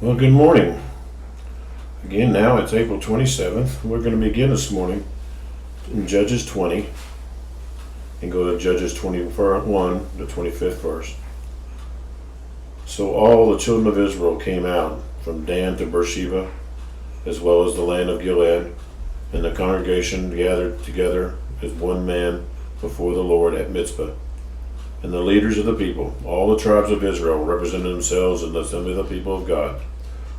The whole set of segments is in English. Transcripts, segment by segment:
Well, good morning. Again, now it's April 27th. We're going to begin this morning in Judges 20 and go to Judges 21, the 25th verse. So all the children of Israel came out from Dan to Beersheba, as well as the land of Gilead, and the congregation gathered together as one man before the Lord at Mizpah. And the leaders of the people, all the tribes of Israel, represented themselves in the assembly of the people of God,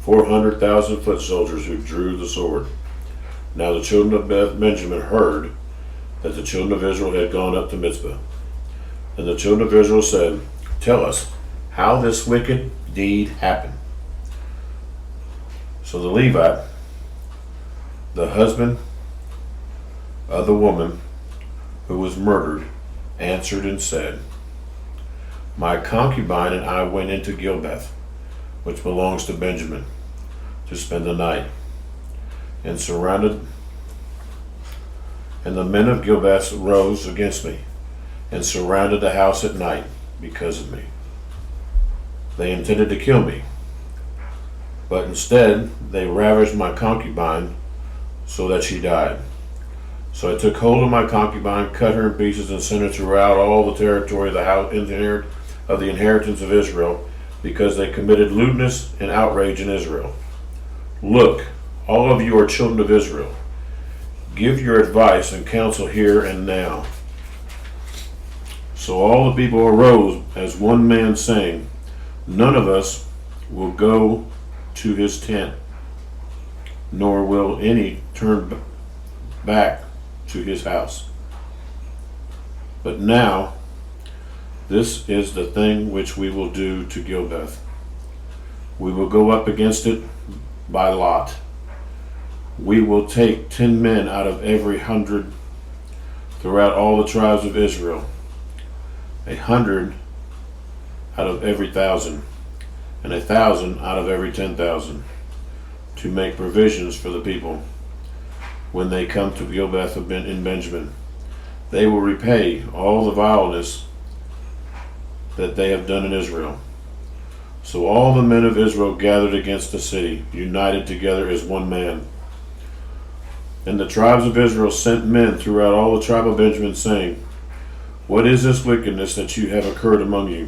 400,000 foot soldiers who drew the sword. Now the children of Benjamin heard that the children of Israel had gone up to Mizpah. And the children of Israel said, "Tell us how this wicked deed happened." So the Levite, the husband of the woman who was murdered, answered and said, "My concubine and I went into Gilbeth, which belongs to Benjamin, to spend the night, and the men of Gilbeth rose against me and surrounded the house at night because of me. They intended to kill me, but instead they ravished my concubine so that she died. So I took hold of my concubine, cut her in pieces, and sent her throughout all the territory of the house of the inheritance of Israel, because they committed lewdness and outrage in Israel. Look, all of you are children of Israel. Give your advice and counsel here and now." So all the people arose as one man, saying, "None of us will go to his tent, nor will any turn back to his house. But now, this is the thing which we will do to Gilbeth. We will go up against it by lot. We will take 10 men out of every 100 throughout all the tribes of Israel, 100 out of every 1,000, and 1,000 out of every 10,000, to make provisions for the people when they come to Gilbeth in Benjamin. They will repay all the vileness that they have done in Israel." So all the men of Israel gathered against the city, united together as one man. And the tribes of Israel sent men throughout all the tribe of Benjamin, saying, "What is this wickedness that you have occurred among you?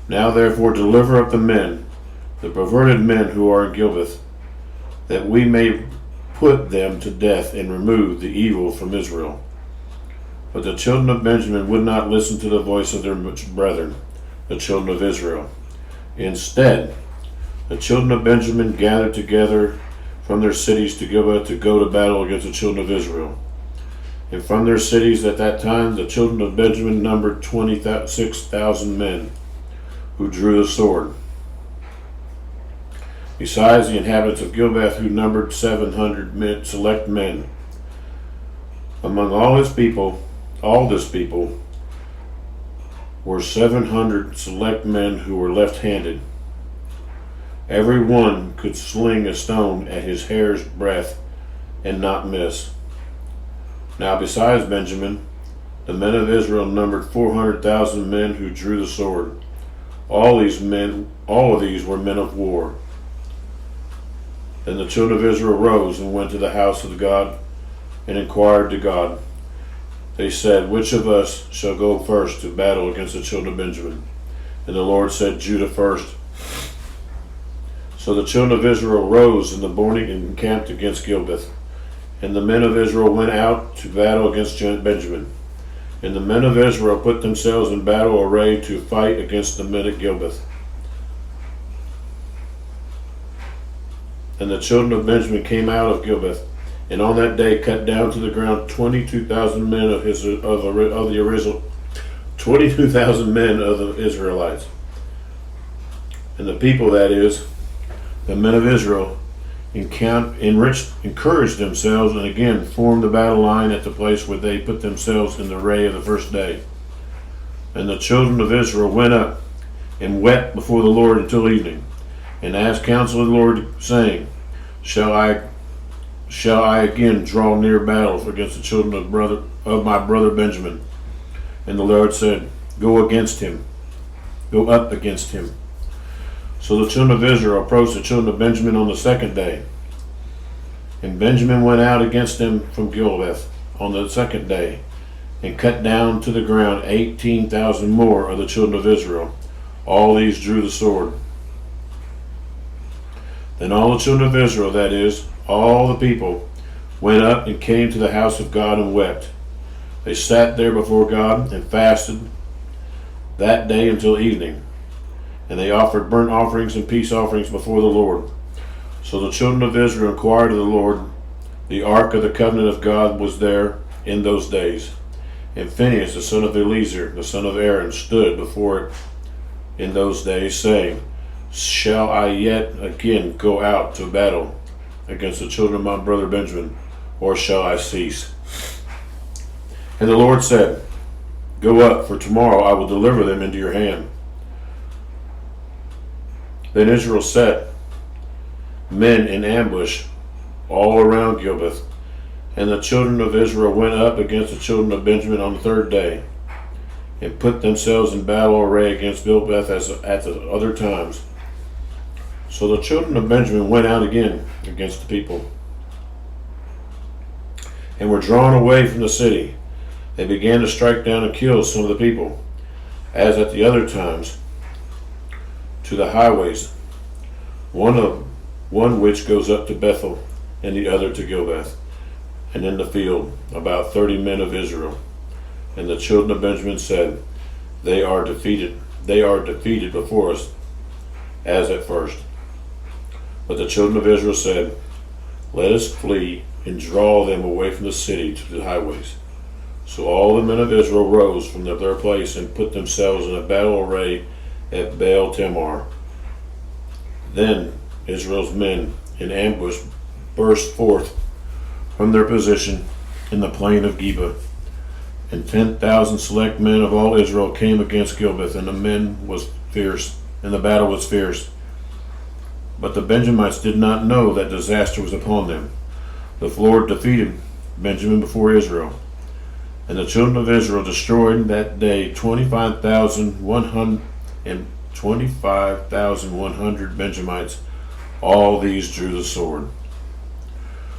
Now therefore deliver up the men, the perverted men who are in Gilbeth, that we may put them to death and remove the evil from Israel." But the children of Benjamin would not listen to the voice of their brethren, the children of Israel. Instead, the children of Benjamin gathered together from their cities to go to battle against the children of Israel. And from their cities at that time, the children of Benjamin numbered 26,000 men who drew the sword, besides the inhabitants of Gilbeth, who numbered 700 select men. Among all this people were 700 select men who were left-handed. Every one could sling a stone at his hair's breadth and not miss. Now besides Benjamin, the men of Israel numbered 400,000 men who drew the sword. All of these were men of war. Then the children of Israel rose and went to the house of God and inquired to God. They said, "Which of us shall go first to battle against the children of Benjamin?" And the Lord said, "Judah first." So the children of Israel rose in the morning and encamped against Gilbeth. And the men of Israel went out to battle against Benjamin. And the men of Israel put themselves in battle array to fight against the men at Gilbeth. And the children of Benjamin came out of Gilbeth, and on that day cut down to the ground 22,000 men of the original 22,000 men of the Israelites. And the people, that is, the men of Israel, encouraged themselves, and again formed the battle line at the place where they put themselves in the array of the first day. And the children of Israel went up and wept before the Lord until evening, and asked counsel of the Lord, saying, Shall I again draw near battle against the children of my brother Benjamin? And the Lord said, Go up against him. So the children of Israel approached the children of Benjamin on the second day. And Benjamin went out against them from Gilead on the second day, and cut down to the ground 18,000 more of the children of Israel. All these drew the sword. Then all the children of Israel, that is, all the people, went up and came to the house of God and wept. They sat there before God and fasted that day until evening. And they offered burnt offerings and peace offerings before the Lord. So the children of Israel inquired of the Lord. The ark of the covenant of God was there in those days. And Phinehas, the son of Eleazar, the son of Aaron, stood before it in those days, saying, Shall I yet again go out to battle against the children of my brother Benjamin, or shall I cease? And the Lord said, Go up, for tomorrow I will deliver them into your hand. Then Israel set men in ambush all around Gibeath, and the children of Israel went up against the children of Benjamin on the third day, and put themselves in battle array against Gibeath as at the other times. So the children of Benjamin went out again against the people, and were drawn away from the city. They began to strike down and kill some of the people, as at the other times, to the highways, one which goes up to Bethel, and the other to Gibeath, and in the field about 30 men of Israel. And the children of Benjamin said, They are defeated before us, as at first. But the children of Israel said, Let us flee and draw them away from the city to the highways. So all the men of Israel rose from their place and put themselves in a battle array at Baal Tamar. Then Israel's men in ambush burst forth from their position in the plain of Geba. And 10,000 select men of all Israel came against Gibeath, and the battle was fierce. But the Benjamites did not know that disaster was upon them. The Lord defeated Benjamin before Israel. And the children of Israel destroyed that day 25,100 Benjamites. All these drew the sword.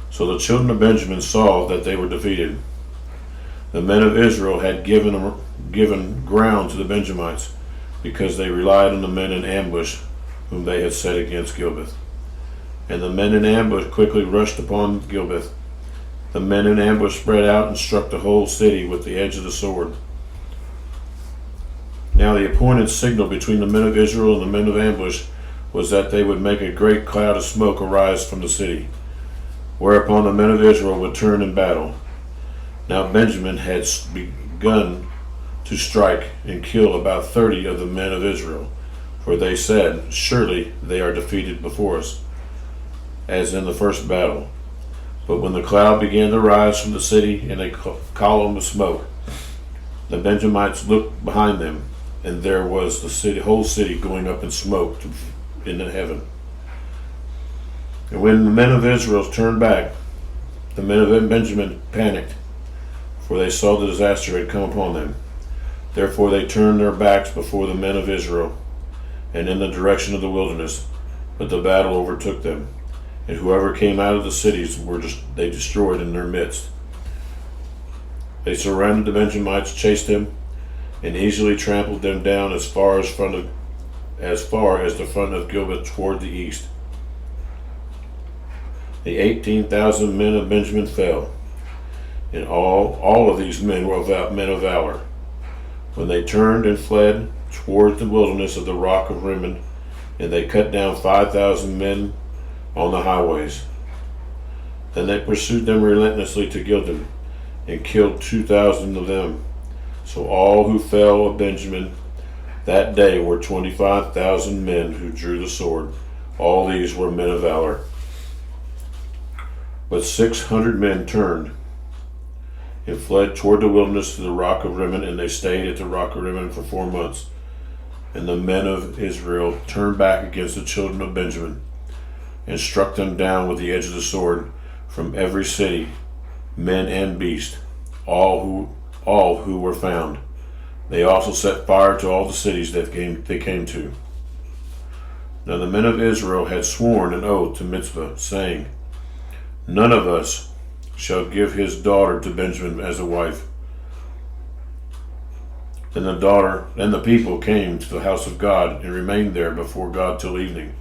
So the children of Benjamin saw that they were defeated. The men of Israel had given ground to the Benjamites, because they relied on the men in ambush whom they had set against Gibeath. And the men in ambush quickly rushed upon Gibeath. The men in ambush spread out and struck the whole city with the edge of the sword. Now the appointed signal between the men of Israel and the men of ambush was that they would make a great cloud of smoke arise from the city, whereupon the men of Israel would turn in battle. Now Benjamin had begun to strike and kill about 30 of the men of Israel, for they said, Surely they are defeated before us, as in the first battle. But when the cloud began to rise from the city in a column of smoke, the Benjamites looked behind them, and there was the whole city going up in smoke into heaven. And when the men of Israel turned back, the men of Benjamin panicked, for they saw the disaster had come upon them. Therefore they turned their backs before the men of Israel, and in the direction of the wilderness. But the battle overtook them, and whoever came out of the cities they destroyed in their midst. They surrounded the Benjamites, chased them, and easily trampled them down as far as the front of Gibeath toward the east. The 18,000 men of Benjamin fell, and all of these men were men of valor. When they turned and fled toward the wilderness of the rock of Rimmon, and they cut down 5,000 men on the highways. Then they pursued them relentlessly to Gilgal, and killed 2,000 of them. So all who fell of Benjamin that day were 25,000 men who drew the sword. All these were men of valor. But 600 men turned and fled toward the wilderness to the rock of Rimmon, and they stayed at the rock of Rimmon for 4 months. And the men of Israel turned back against the children of Benjamin, and struck them down with the edge of the sword from every city, men and beast, all who were found. They also set fire to all the cities that they came to. Now the men of Israel had sworn an oath to Mizpah, saying, None of us shall give his daughter to Benjamin as a wife. Then the people came to the house of God and remained there before God till evening.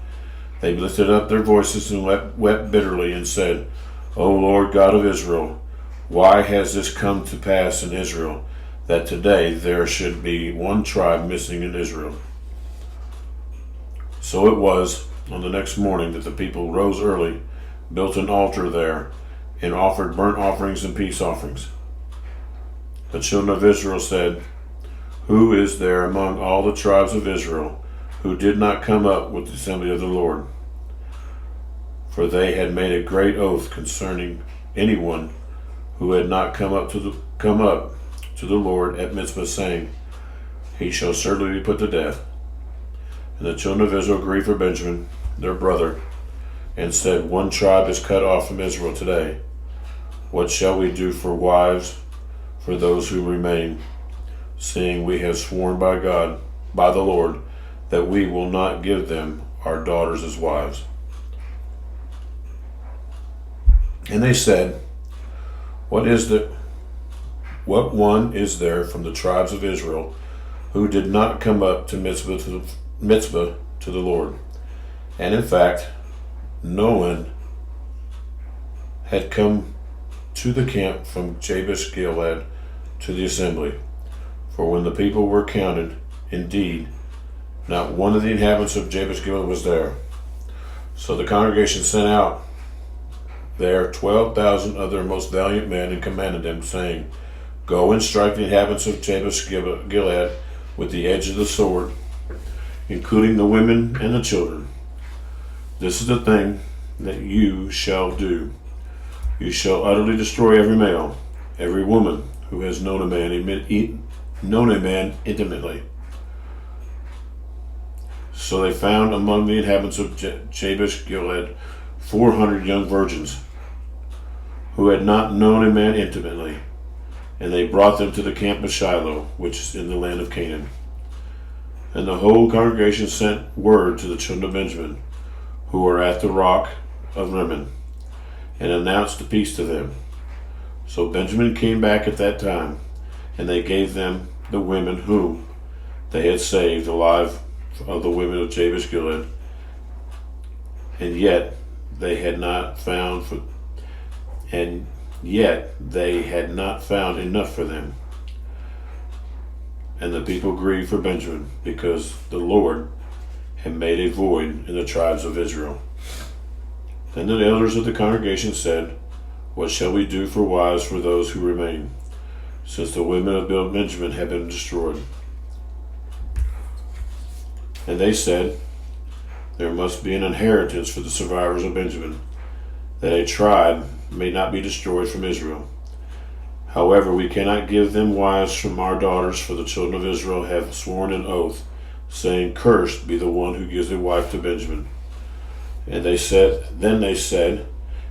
They lifted up their voices and wept bitterly and said, O Lord God of Israel, why has this come to pass in Israel, that today there should be one tribe missing in Israel? So it was on the next morning that the people rose early, built an altar there, and offered burnt offerings and peace offerings. The children of Israel said, Who is there among all the tribes of Israel who did not come up with the assembly of the Lord? For they had made a great oath concerning anyone who had not come up to the Lord at Mizpah, saying, He shall certainly be put to death. And the children of Israel grieved for Benjamin, their brother, and said, One tribe is cut off from Israel today. What shall we do for wives for those who remain, seeing we have sworn by God, by the Lord, that we will not give them our daughters as wives? And they said, What one is there from the tribes of Israel who did not come up to Mizpah to the Lord? And in fact, no one had come to the camp from Jabesh Gilead to the assembly. For when the people were counted, indeed, not one of the inhabitants of Jabesh Gilead was there. So the congregation sent out there 12,000 of their most valiant men, and commanded them, saying, Go and strike the inhabitants of Jabesh Gilead with the edge of the sword, including the women and the children. This is the thing that you shall do. You shall utterly destroy every male, every woman who has known a man intimately. So they found among the inhabitants of Jabesh Gilead 400 young virgins who had not known a man intimately, and they brought them to the camp of Shiloh, which is in the land of Canaan. And the whole congregation sent word to the children of Benjamin, who were at the rock of Rimmon, and announced the peace to them. So Benjamin came back at that time, and they gave them the women whom they had saved alive of the women of Jabesh Gilead, and yet they had not found enough for them. And the people grieved for Benjamin, because the Lord had made a void in the tribes of Israel. Then the elders of the congregation said, What shall we do for wives for those who remain, since the women of Benjamin have been destroyed? And they said, There must be an inheritance for the survivors of Benjamin, that a tribe may not be destroyed from Israel. However, we cannot give them wives from our daughters, for the children of Israel have sworn an oath, saying, Cursed be the one who gives a wife to Benjamin. And then they said,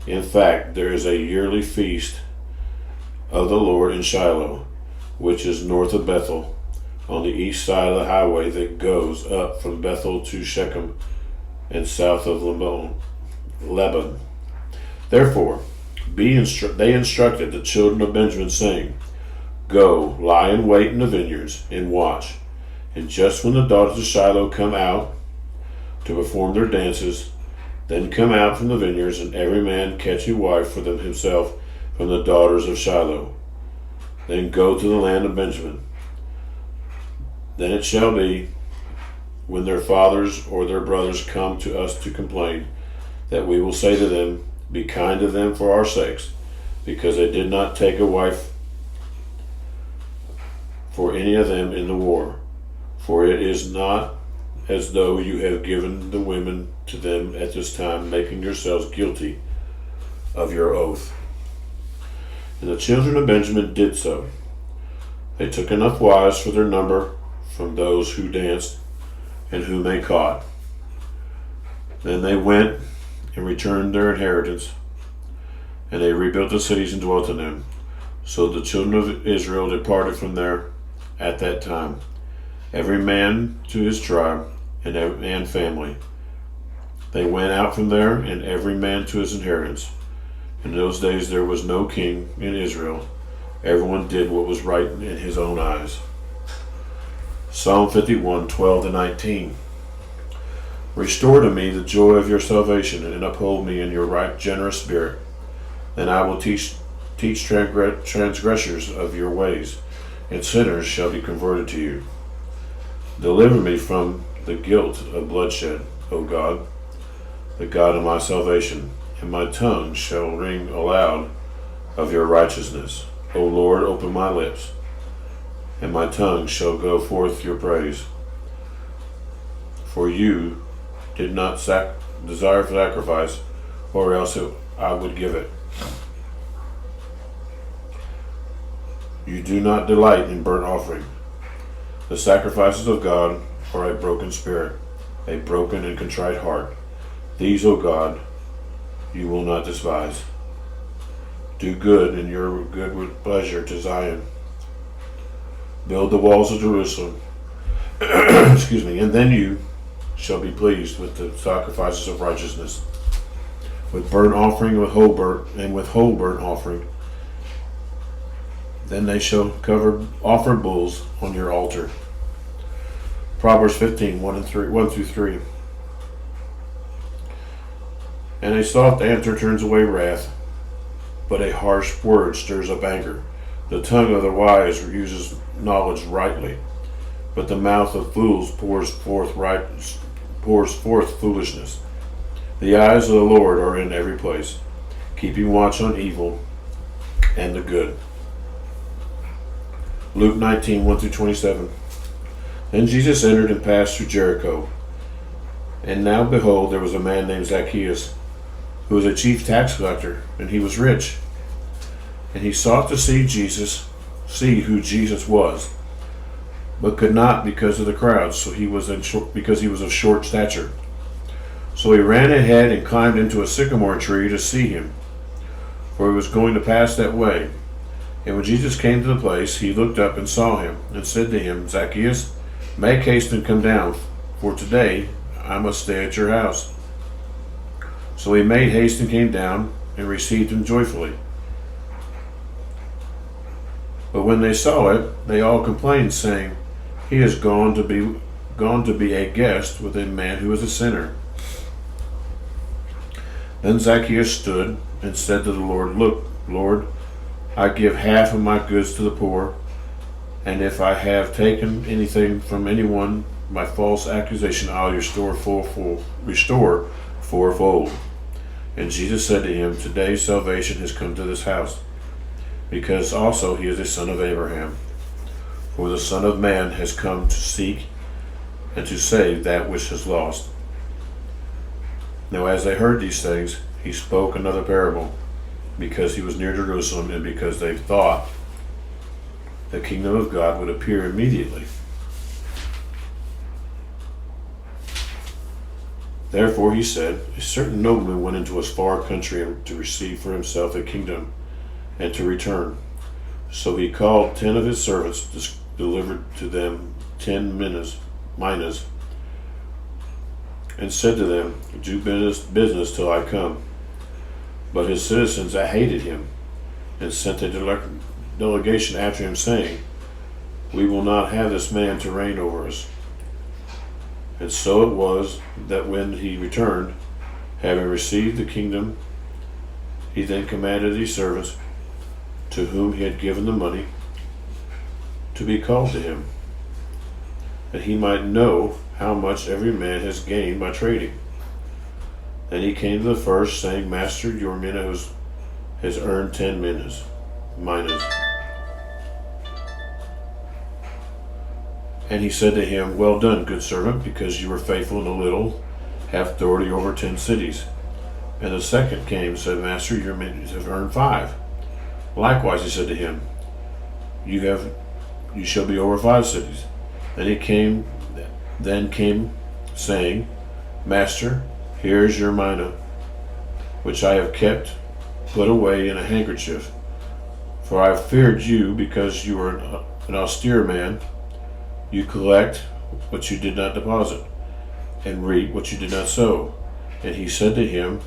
In fact, there is a yearly feast of the Lord in Shiloh, which is north of Bethel, on the east side of the highway that goes up from Bethel to Shechem, and south of Lebanon. Therefore, they instructed the children of Benjamin, saying, Go, lie in wait in the vineyards, and watch. And just when the daughters of Shiloh come out to perform their dances, then come out from the vineyards, and every man catch a wife for them himself from the daughters of Shiloh. Then go to the land of Benjamin. Then it shall be, when their fathers or their brothers come to us to complain, that we will say to them, Be kind to them for our sakes, because they did not take a wife for any of them in the war. For it is not as though you have given the women to them at this time, making yourselves guilty of your oath. And the children of Benjamin did so. They took enough wives for their number from those who danced and whom they caught. Then they went and returned their inheritance, and they rebuilt the cities and dwelt in them. So the children of Israel departed from there at that time, every man to his tribe and family, They went out from there, and every man to his inheritance. In those days there was no king in Israel. Everyone did what was right in his own eyes. Psalm 51, 12-19. Restore to me the joy of your salvation, and uphold me in your right generous spirit. Then I will teach transgressors of your ways, and sinners shall be converted to you. Deliver me from the guilt of bloodshed, O God, the God of my salvation, and my tongue shall ring aloud of your righteousness. O Lord, open my lips, and my tongue shall go forth your praise. For you did not desire sacrifice, or else I would give it. You do not delight in burnt offering. The sacrifices of God are a broken spirit, a broken and contrite heart. These, O God, you will not despise. Do good in your good pleasure to Zion. Build the walls of Jerusalem. Excuse me, and then you shall be pleased with the sacrifices of righteousness, with burnt offering and with whole burnt offering. Then they shall offer bulls on your altar. Proverbs 15, 1 through 3. And a soft answer turns away wrath, but a harsh word stirs up anger. The tongue of the wise uses knowledge rightly, but the mouth of fools pours forth foolishness. The eyes of the Lord are in every place, keeping watch on evil and the good. Luke 19, 1 through 27. Then Jesus entered and passed through Jericho. And now behold, there was a man named Zacchaeus, who was a chief tax collector, and he was rich. And he sought to see who Jesus was, but could not because of the crowds, because he was of short stature. So he ran ahead and climbed into a sycamore tree to see him, for he was going to pass that way. And when Jesus came to the place, he looked up and saw him, and said to him, Zacchaeus, make haste and come down, for today I must stay at your house. So he made haste and came down, and received him joyfully. But when they saw it, they all complained, saying, he has gone to be a guest with a man who is a sinner. Then Zacchaeus stood and said to the Lord, Look, Lord, I give half of my goods to the poor, and if I have taken anything from anyone by false accusation, I'll restore fourfold. And Jesus said to him, Today salvation has come to this house, because also he is a son of Abraham. For the Son of Man has come to seek and to save that which is lost. Now as they heard these things, he spoke another parable, because he was near Jerusalem, and because they thought the kingdom of God would appear immediately. Therefore he said, a certain nobleman went into a far country to receive for himself a kingdom, and to return. So he called 10 of his servants, delivered to them 10 minas, and said to them, Do business till I come. But his citizens hated him, and sent a delegation after him, saying, We will not have this man to reign over us. And so it was that when he returned, having received the kingdom, he then commanded these servants, to whom he had given the money, to be called to him, that he might know how much every man has gained by trading. Then he came to the first, saying, Master, your mina has earned 10 minas. And he said to him, Well done, good servant, because you were faithful in a little, have authority over 10 cities. And the second came and said, Master, your minas have earned 5. Likewise he said to him, You shall be over 5 cities. Then came, saying, Master, here is your mina, which I have kept put away in a handkerchief. For I have feared you, because you are an austere man. You collect what you did not deposit, and reap what you did not sow. And he said to him,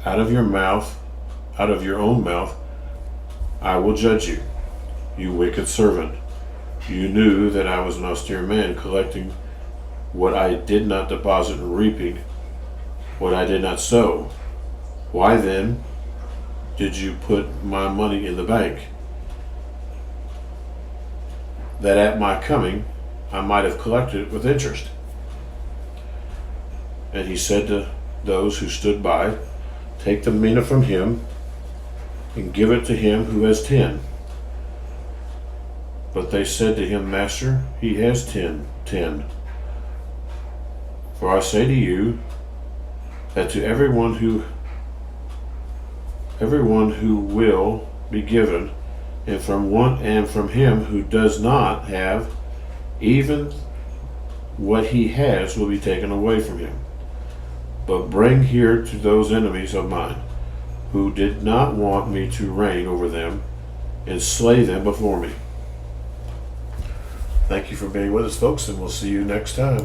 out of your mouth, out of your own mouth, I will judge you, you wicked servant. You knew that I was an austere man, collecting what I did not deposit and reaping what I did not sow. Why then did you put my money in the bank, that at my coming I might have collected it with interest? And he said to those who stood by, take the mina from him and give it to him who has 10. But they said to him, Master, he has 10. For I say to you that to everyone who will be given, and from him who does not have, even what he has will be taken away from him. But bring here to those enemies of mine, who did not want me to reign over them, and slay them before me. Thank you for being with us, folks, and we'll see you next time.